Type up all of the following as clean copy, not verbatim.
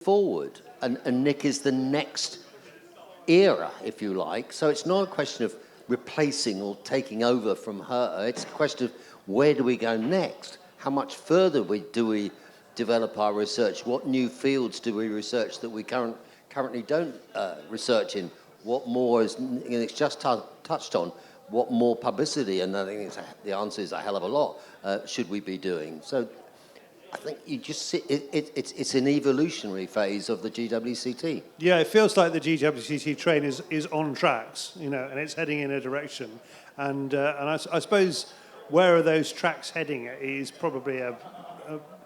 forward, and Nick is the next era, if you like. So it's not a question of replacing or taking over from her. It's a question of where do we go next? How much further do we develop our research? What new fields do we research that we currently don't research in? What more is, it's just touched on, what more publicity, and I think the answer is a hell of a lot, should we be doing? So I think you just see it's an evolutionary phase of the GWCT. Yeah, it feels like the GWCT train is on tracks, and it's heading in a direction. And I suppose where are those tracks heading is probably a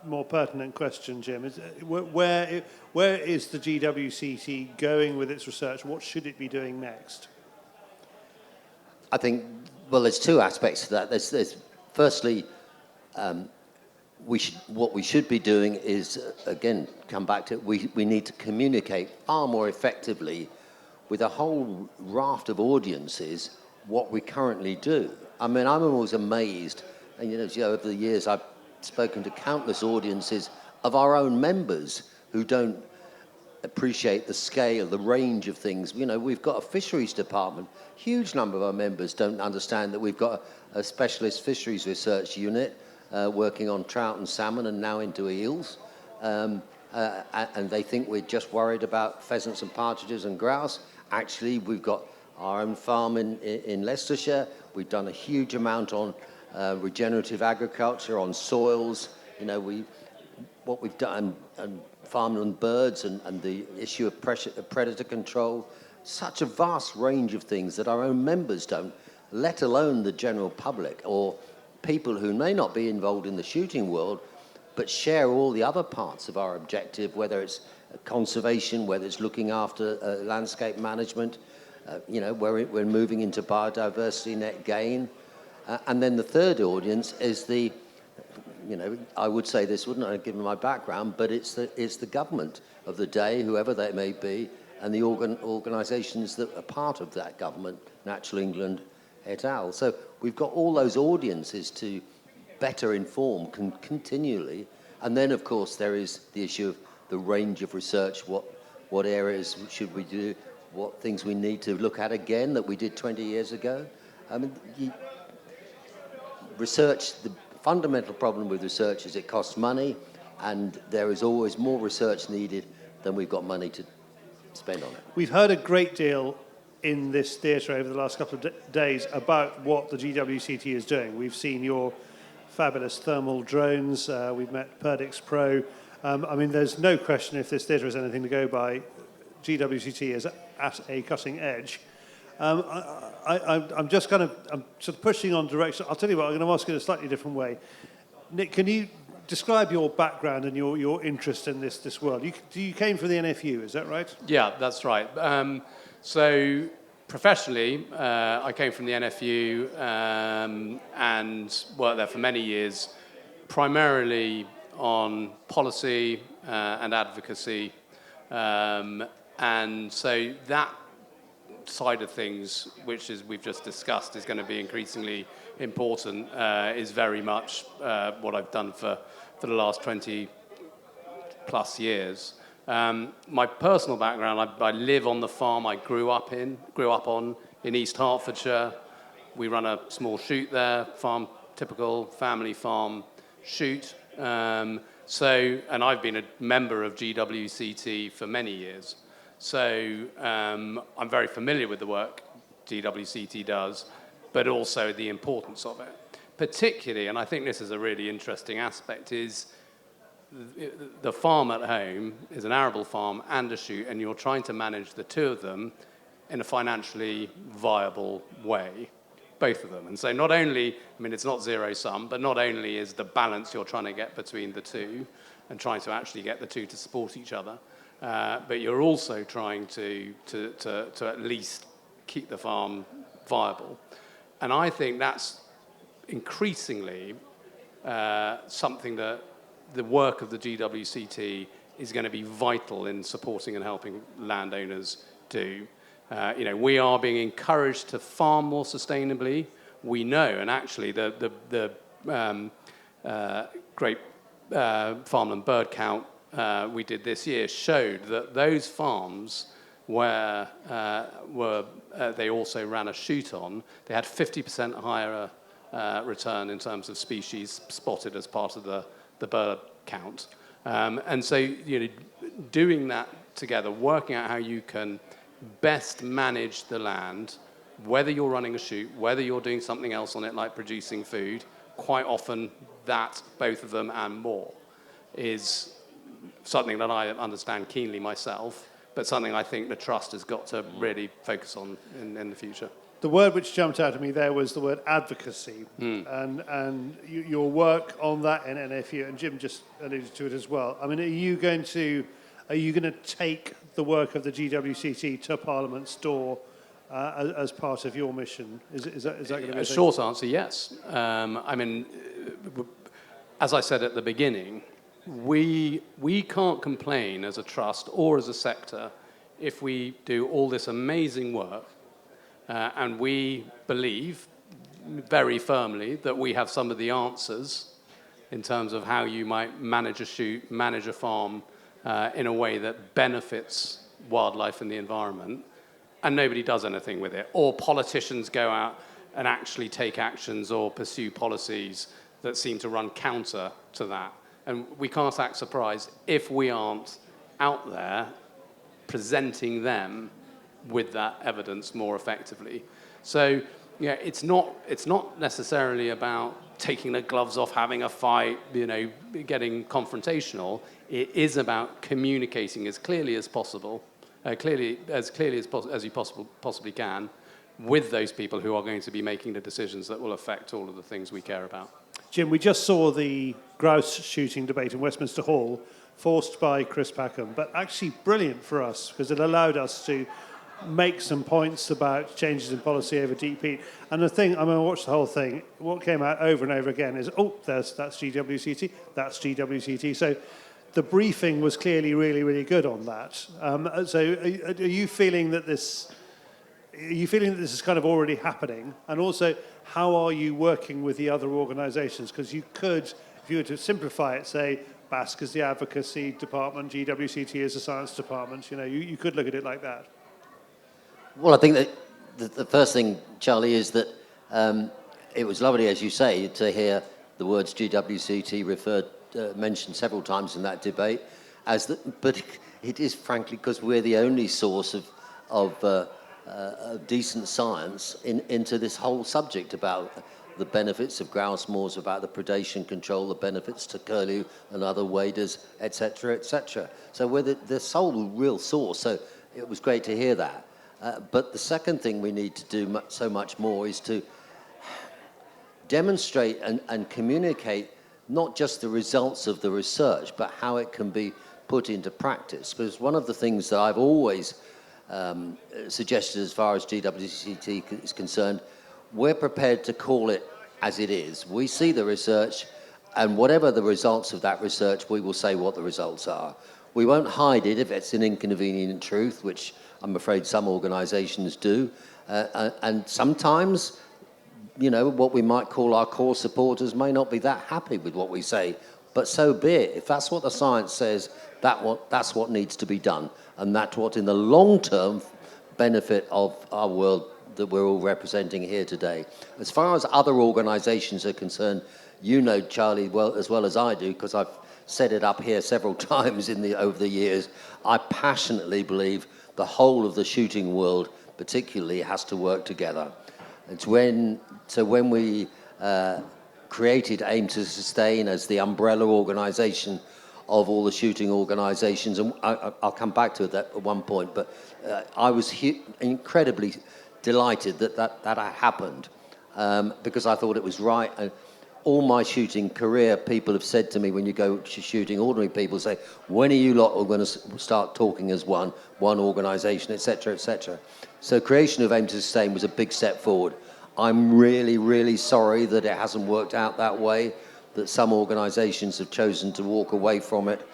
more pertinent question, Jim. Where is the GWCT going with its research? What should it be doing next? I think, well, there's two aspects to that. There's firstly, what we should be doing is, again, come back to we need to communicate far more effectively with a whole raft of audiences what we currently do. I mean, I'm always amazed, and over the years I've spoken to countless audiences of our own members who don't appreciate the scale, the range of things. We've got a fisheries department. Huge number of our members don't understand that we've got a specialist fisheries research unit working on trout and salmon and now into eels. And they think we're just worried about pheasants and partridges and grouse. Actually, we've got our own farm in Leicestershire. We've done a huge amount on regenerative agriculture, on soils. What we've done, and farmland birds and the issue of predator control. Such a vast range of things that our own members don't, let alone the general public or people who may not be involved in the shooting world, but share all the other parts of our objective, whether it's conservation, whether it's looking after landscape management, where we're moving into biodiversity net gain. And then the third audience is I would say this, wouldn't I, given my background, but it's the government of the day, whoever they may be, and the organisations that are part of that government, Natural England, et al. So we've got all those audiences to better inform continually. And then, of course, there is the issue of the range of research, what areas should we do, what things we need to look at again that we did 20 years ago. I mean, research, the fundamental problem with research is it costs money, and there is always more research needed than we've got money to spend on it. We've heard a great deal in this theatre over the last couple of days about what the GWCT is doing. We've seen your fabulous thermal drones. We've met Perdix Pro. There's no question, if this theatre is anything to go by, GWCT is at a cutting edge. I'm sort of pushing on direction. I'll tell you what, I'm going to ask it in a slightly different way. Nick, can you describe your background and your interest in this world? You came from the NFU, is that right? Yeah, that's right. So professionally, I came from the NFU and worked there for many years, primarily on policy and advocacy. And so that side of things, which we've just discussed, is going to be increasingly important, is very much what I've done for the last 20 plus years. My personal background, I live on the farm I grew up on in East Hertfordshire. We run a small shoot there, typical family farm shoot. And I've been a member of GWCT for many years. So I'm very familiar with the work GWCT does, but also the importance of it. Particularly, and I think this is a really interesting aspect, is the farm at home is an arable farm and a shoot, and you're trying to manage the two of them in a financially viable way, both of them. And so not only, it's not zero sum, but not only is the balance you're trying to get between the two and trying to actually get the two to support each other, but you're also trying to at least keep the farm viable. And I think that's increasingly something that the work of the GWCT is going to be vital in supporting and helping landowners do. We are being encouraged to farm more sustainably. We know, and actually the great farmland bird count we did this year showed that those farms where they also ran a shoot on, they had 50% higher return in terms of species spotted as part of the bird count. And so, doing that together, working out how you can best manage the land, whether you're running a shoot, whether you're doing something else on it like producing food, quite often that, both of them and more, is something that I understand keenly myself, but something I think the Trust has got to really focus on in the future. The word which jumped out at me there was the word advocacy, and your work on that in NFU, and Jim just alluded to it as well. I mean, are you going to take the work of the GWCT to Parliament's door as part of your mission? Is that going to be a short answer? Yes. I mean, as I said at the beginning, we can't complain as a trust or as a sector if we do all this amazing work. And we believe very firmly that we have some of the answers in terms of how you might manage a shoot, manage a farm in a way that benefits wildlife and the environment, and nobody does anything with it. Or politicians go out and actually take actions or pursue policies that seem to run counter to that. And we can't act surprised if we aren't out there presenting them with that evidence more effectively. So, it's not necessarily about taking the gloves off, having a fight, getting confrontational. It is about communicating as clearly as possible, as you possibly can, with those people who are going to be making the decisions that will affect all of the things we care about. Jim, we just saw the grouse shooting debate in Westminster Hall, forced by Chris Packham, but actually brilliant for us because it allowed us to make some points about changes in policy over deep heat. And the thing, I watched the whole thing, what came out over and over again is, that's GWCT, that's GWCT. So the briefing was clearly really, really good on that. So are you feeling that this is kind of already happening? And also, how are you working with the other organisations? Because you could, if you were to simplify it, say, BASC is the advocacy department, GWCT is the science department. You could look at it like that. Well, I think that the first thing, Charlie, is that it was lovely, as you say, to hear the words GWCT mentioned several times in that debate. But it is frankly because we're the only source of decent science into this whole subject about the benefits of grouse moors, about the predation control, the benefits to curlew and other waders, etc., etc. So we're the sole real source. So it was great to hear that. But the second thing we need to do so much more is to demonstrate and communicate not just the results of the research, but how it can be put into practice. Because one of the things that I've always suggested as far as GWCT is concerned, we're prepared to call it as it is. We see the research, and whatever the results of that research, we will say what the results are. We won't hide it if it's an inconvenient truth, which I'm afraid some organisations do. And sometimes, what we might call our core supporters may not be that happy with what we say. But so be it. If that's what the science says, that's what needs to be done. And that's what, in the long term, benefit of our world that we're all representing here today. As far as other organisations are concerned, Charlie, as well as I do, because I've set it up here several times over the years, I passionately believe the whole of the shooting world, particularly, has to work together. When we created Aim to Sustain as the umbrella organisation of all the shooting organisations, and I'll come back to that at one point, but I was incredibly delighted that happened because I thought it was right. And all my shooting career, people have said to me, when you go shooting, ordinary people say, when are you lot all going to start talking as one organisation, etc., etc. So creation of Aim to Sustain was a big step forward. I'm really, really sorry that it hasn't worked out that way, that some organisations have chosen to walk away from it,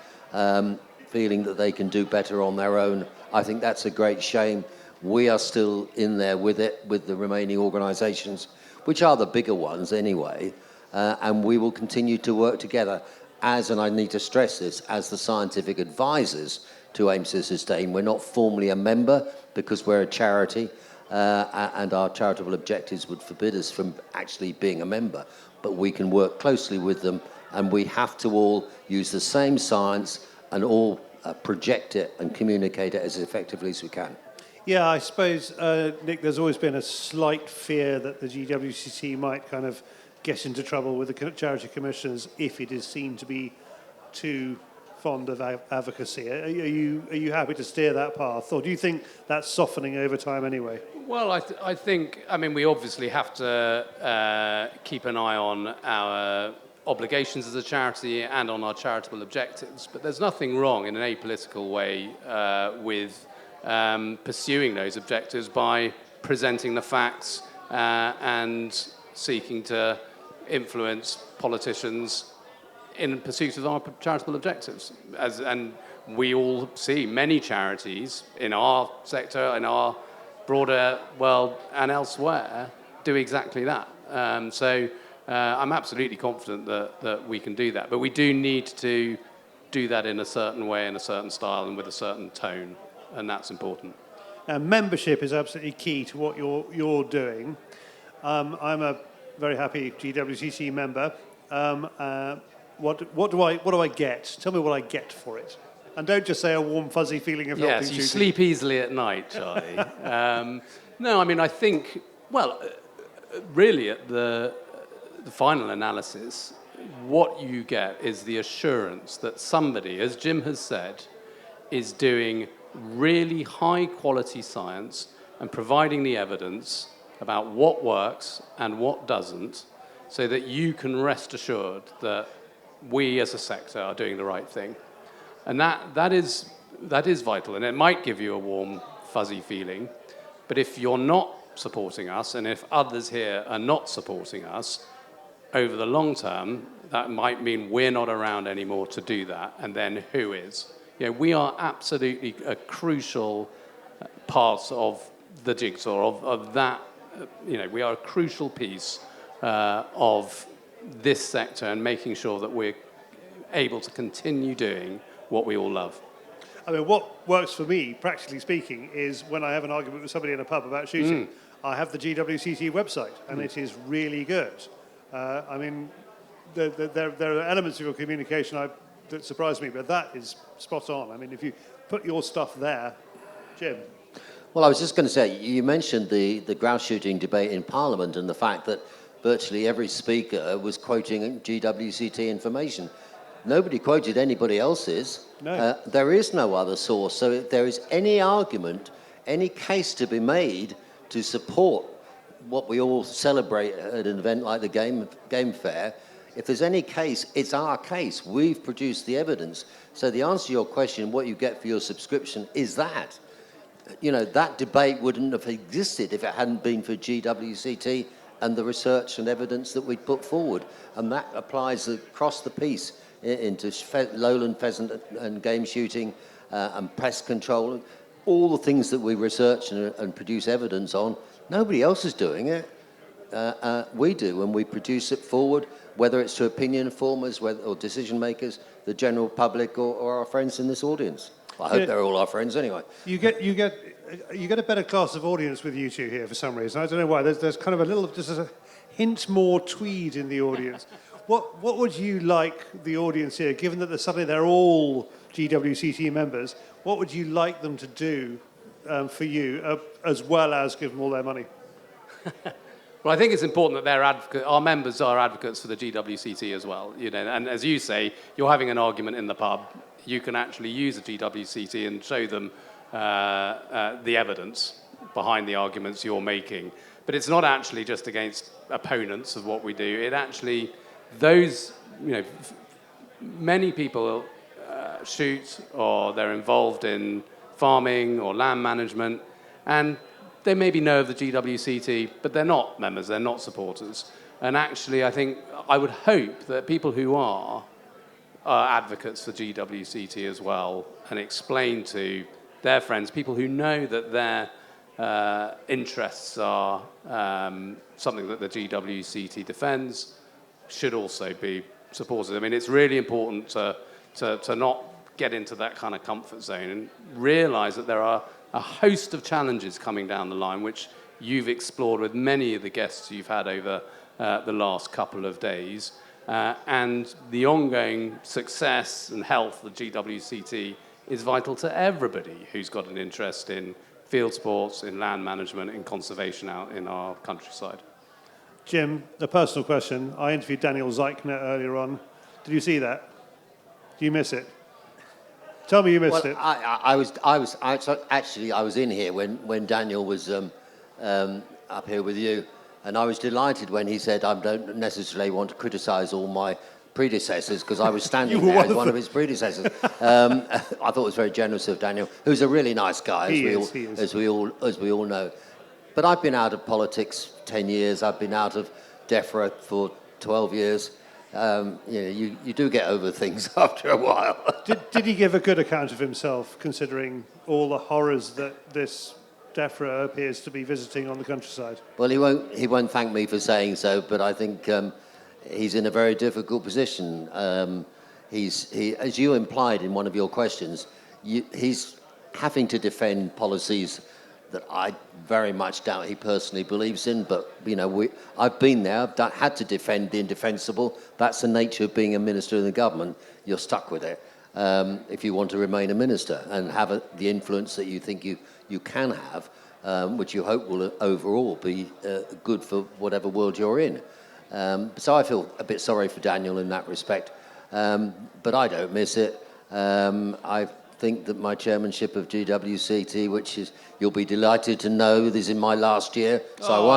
feeling that they can do better on their own. I think that's a great shame. We are still in there with it, with the remaining organisations, which are the bigger ones anyway, and we will continue to work together. and I need to stress this, as the scientific advisors to Aim to Sustain, we're not formally a member because we're a charity, and our charitable objectives would forbid us from actually being a member. But we can work closely with them, and we have to all use the same science and all project it and communicate it as effectively as we can. Yeah, I suppose, Nick, there's always been a slight fear that the GWCT might kind of get into trouble with the charity commissioners if it is seen to be too fond of advocacy. Are you happy to steer that path, or do you think that's softening over time anyway? Well, I think, I mean, we obviously have to keep an eye on our obligations as a charity and on our charitable objectives, but there's nothing wrong in an apolitical way with pursuing those objectives by presenting the facts and seeking to influence politicians in pursuit of our charitable objectives. And we all see many charities in our sector, in our broader world and elsewhere do exactly that. So I'm absolutely confident that we can do that. But we do need to do that in a certain way, in a certain style, and with a certain tone. And that's important. Membership is absolutely key to what you're doing. I'm a very happy GWCT member. What do I get? Tell me what I get for it. And don't just say a warm, fuzzy feeling of helping Yes, you shooting. sleep easily at night, Charlie. No, I mean, I think, well, really at the final analysis, what you get is the assurance that somebody, as Jim has said, is doing really high-quality science and providing the evidence about what works and what doesn't, so that you can rest assured that we as a sector are doing the right thing. And that is vital, and it might give you a warm, fuzzy feeling, but if you're not supporting us, and if others here are not supporting us, over the long term, that might mean we're not around anymore to do that, and then who is? You know, we are absolutely a crucial part of the jigsaw, of that, you know, we are a crucial piece of this sector and making sure that we're able to continue doing what we all love. I mean, what works for me, practically speaking, is when I have an argument with somebody in a pub about shooting, I have the GWCT website, and it is really good. I mean, there are elements of your communication that surprise me, but that is spot on. I mean, if you put your stuff there, Jim. Well, I was just going to say, you mentioned the grouse shooting debate in Parliament and the fact that virtually every speaker was quoting GWCT information. Nobody quoted anybody else's. No. There is no other source. So if there is any argument, any case to be made to support what we all celebrate at an event like the Game Fair, if there's any case, it's our case. We've produced the evidence. So the answer to your question, what you get for your subscription, is that. You know, that debate wouldn't have existed if it hadn't been for GWCT and the research and evidence that we'd put forward. And that applies across the piece into lowland pheasant and game shooting and pest control. All the things that we research and produce evidence on, nobody else is doing it. We do, and we produce it forward, whether it's to opinion formers or decision makers, the general public, or our friends in this audience. I hope they're all our friends anyway. You get a better class of audience with you two here for some reason. I don't know why. There's kind of just a hint more Tweed in the audience. What would you like the audience here, given that they're all GWCT members, what would you like them to do for you, as well as give them all their money? Well, I think it's important that our members are advocates for the GWCT as well. You know, and as you say, you're having an argument in the pub. You can actually use a GWCT and show them the evidence behind the arguments you're making. But it's not actually just against opponents of what we do. It actually, many people shoot, or they're involved in farming or land management, and they maybe know of the GWCT, but they're not members, they're not supporters. And actually, I would hope that people who are advocates for GWCT as well, and explain to their friends, people who know that their interests are something that the GWCT defends, should also be supporters. I mean, it's really important to not get into that kind of comfort zone and realise that there are a host of challenges coming down the line, which you've explored with many of the guests you've had over the last couple of days. And the ongoing success and health of GWCT is vital to everybody who's got an interest in field sports, in land management, in conservation out in our countryside. Jim, a personal question. I interviewed Daniel Zeichner earlier on. Did you see that? Do you miss it? Tell me you missed it. I was in here when Daniel was up here with you, and I was delighted when he said, I don't necessarily want to criticise all my predecessors, because I was standing there as one of his predecessors. I thought it was very generous of Daniel, who's a really nice guy, as we all know. But I've been out of politics 10 years. I've been out of DEFRA for 12 years. You do get over things after a while. Did he give a good account of himself, considering all the horrors that this DEFRA appears to be visiting on the countryside? Well, he won't thank me for saying so, but I think he's in a very difficult position. He, as you implied in one of your questions, he's having to defend policies that I very much doubt he personally believes in. But I've been there. I've had to defend the indefensible. That's the nature of being a minister in the government. You're stuck with it if you want to remain a minister and have the influence that you think you can have, which you hope will overall be good for whatever world you're in. So I feel a bit sorry for Daniel in that respect, but I don't miss it. I think that my chairmanship of GWCT, which is, you'll be delighted to know, this is my last year, so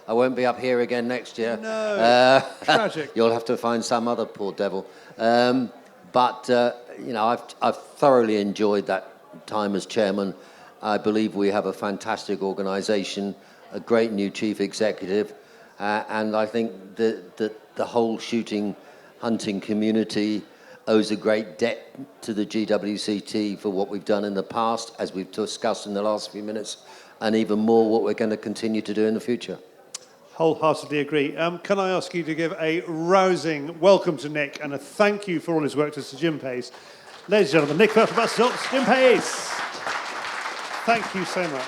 I won't be up here again next year. No, tragic. You'll have to find some other poor devil. But I've thoroughly enjoyed that time as chairman. I believe we have a fantastic organisation, a great new chief executive, and I think that the whole shooting, hunting community owes a great debt to the GWCT for what we've done in the past, as we've discussed in the last few minutes, and even more what we're going to continue to do in the future. Wholeheartedly agree. Can I ask you to give a rousing welcome to Nick and a thank you for all his work to Sir Jim Paice. Ladies and gentlemen, Nick von Westenholz, Jim Paice. Thank you so much.